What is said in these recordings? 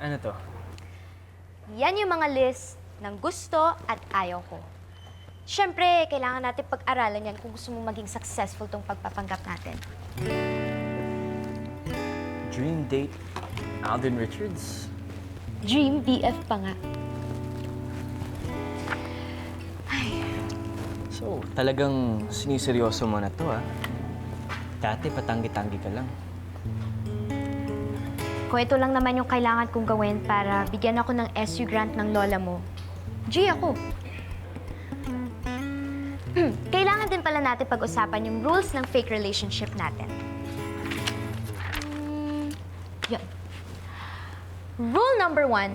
Ano to? Yan yung mga list ng gusto at ayaw ko. Siyempre, kailangan natin pag-aralan yan kung gusto mong maging successful tong pagpapanggap natin. Dream date, Alden Richards? Dream BF pa nga. So, talagang siniseryoso mo na to, ha? Dati, patanggi-tanggi ka lang. Kung ito lang naman yung kailangan kong gawin para bigyan ako ng SU grant ng lola mo, G ako. Kailangan din pala natin pag-usapan yung rules ng fake relationship natin. Yan. Rule number 1,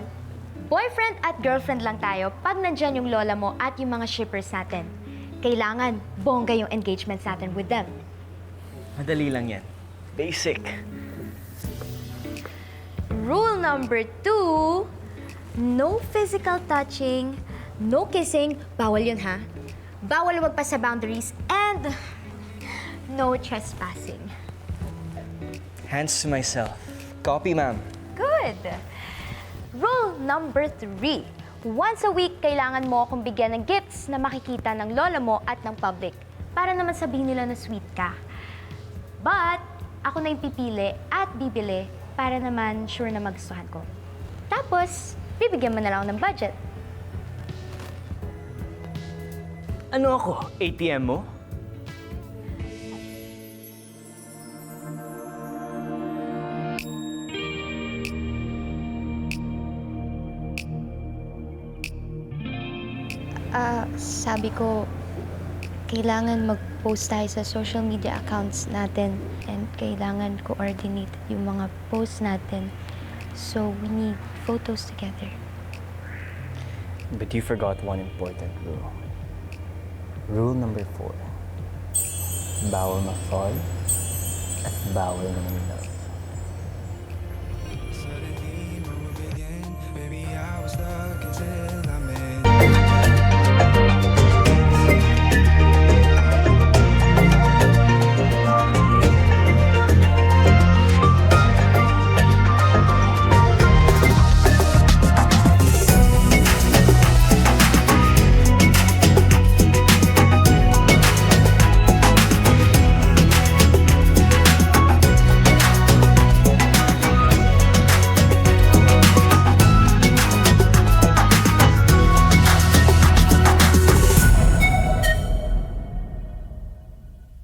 boyfriend at girlfriend lang tayo pag nandyan yung lola mo at yung mga shippers natin. Kailangan bongga yung engagements natin with them. Madali lang yan. Basic. Rule number 2, no physical touching, no kissing, bawal yun ha. Bawal wag pa sa boundaries, and no trespassing. Hands to myself. Copy, ma'am. Good. Rule number 3, once a week, kailangan mo akong bigyan ng gifts na makikita ng lola mo at ng public para naman sabihin nila na sweet ka. But, ako na yung pipili at bibili para naman sure na magustuhan ko. Tapos, bibigyan mo na lang ako ng budget. Ano ako? ATM mo? Sabi ko, kailangan mag-post tayo sa social media accounts natin and kailangan coordinate yung mga posts natin. So, we need photos together. But you forgot one important rule. Rule number 4. Bawal ma-fall at bawal na love.